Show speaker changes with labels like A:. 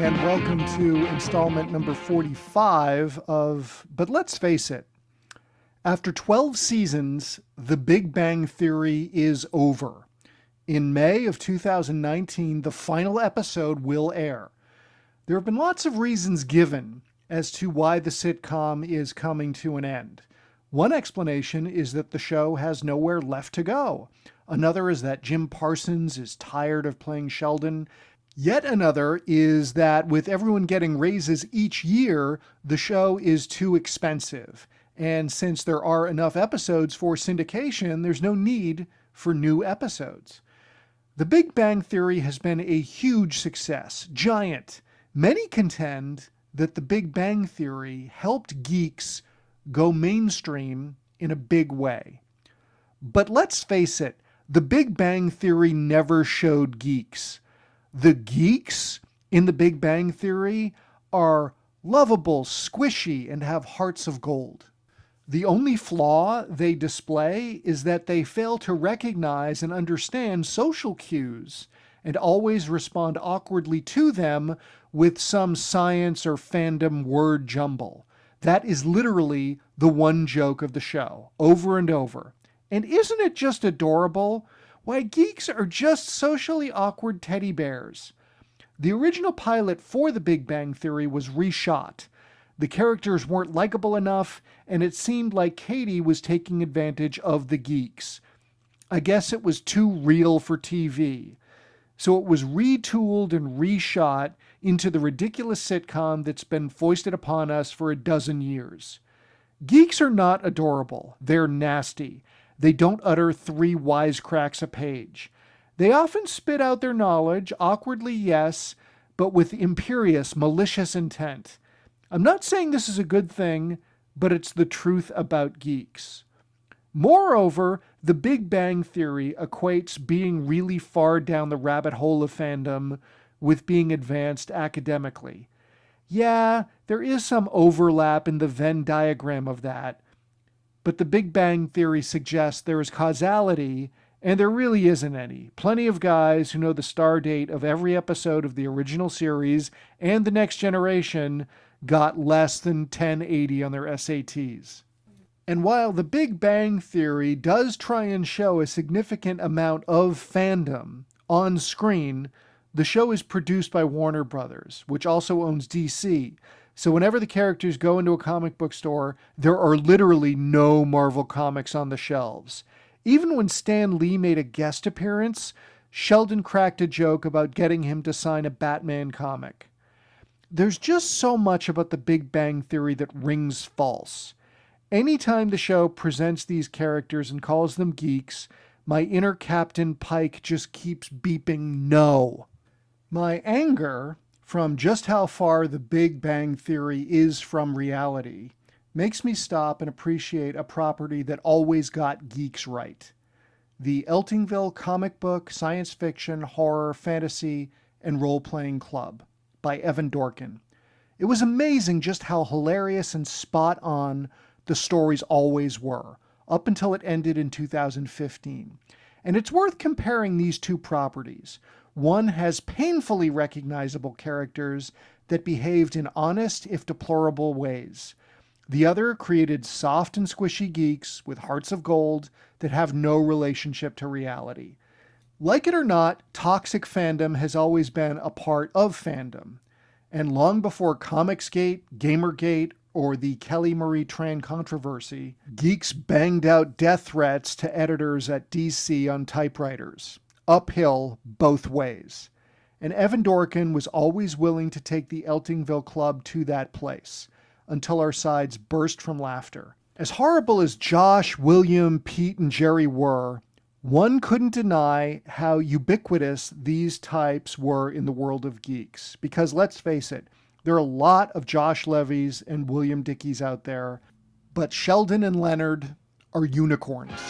A: and welcome to installment number 45 of But Let's Face It. After 12 seasons, The Big Bang Theory is over. In May of 2019, the final episode will air. There have been lots of reasons given as to why the sitcom is coming to an end. One explanation is that the show has nowhere left to go. Another is that Jim Parsons is tired of playing Sheldon. Yet another is that with everyone getting raises each year, the show is too expensive. And since there are enough episodes for syndication, there's no need for new episodes. The Big Bang Theory has been a huge success, giant. Many contend that The Big Bang Theory helped geeks go mainstream in a big way. But let's face it, The Big Bang Theory never showed geeks. The geeks in The Big Bang Theory are lovable, squishy, and have hearts of gold. The only flaw they display is that they fail to recognize and understand social cues and always respond awkwardly to them with some science or fandom word jumble. That is literally the one joke of the show, over and over. And isn't it just adorable? Why, geeks are just socially awkward teddy bears. The original pilot for The Big Bang Theory was reshot. The characters weren't likable enough, and it seemed like Katie was taking advantage of the geeks. I guess it was too real for TV. So it was retooled and reshot into the ridiculous sitcom that's been foisted upon us for a dozen years. Geeks are not adorable. They're nasty. They don't utter 3 wisecracks a page. They often spit out their knowledge, awkwardly yes, but with imperious, malicious intent. I'm not saying this is a good thing, but it's the truth about geeks. Moreover, The Big Bang Theory equates being really far down the rabbit hole of fandom with being advanced academically. Yeah, there is some overlap in the Venn diagram of that, but The Big Bang Theory suggests there is causality, and there really isn't any. Plenty of guys who know the star date of every episode of the original series and The Next Generation got less than 1080 on their SATs. And while The Big Bang Theory does try and show a significant amount of fandom on screen, the show is produced by Warner Brothers, which also owns DC. So whenever the characters go into a comic book store, there are literally no Marvel comics on the shelves. Even when Stan Lee made a guest appearance, Sheldon cracked a joke about getting him to sign a Batman comic. There's just so much about The Big Bang Theory that rings false. Anytime the show presents these characters and calls them geeks, my inner Captain Pike just keeps beeping no. My anger from just how far The Big Bang Theory is from reality makes me stop and appreciate a property that always got geeks right. The Eltingville comic book, science fiction, horror, fantasy, and role-playing club by Evan Dorkin. It was amazing just how hilarious and spot on the stories always were, up until it ended in 2015. And it's worth comparing these two properties. One has painfully recognizable characters that behaved in honest, if deplorable, ways. The other created soft and squishy geeks with hearts of gold that have no relationship to reality. Like it or not, toxic fandom has always been a part of fandom. And long before Comicsgate, Gamergate, or the Kelly Marie Tran controversy, geeks banged out death threats to editors at DC on typewriters. Uphill both ways. And Evan Dorkin was always willing to take the Eltingville Club to that place, until our sides burst from laughter. As horrible as Josh, William, Pete, and Jerry were, one couldn't deny how ubiquitous these types were in the world of geeks. Because let's face it, there are a lot of Josh Levies and William Dickeys out there, but Sheldon and Leonard are unicorns.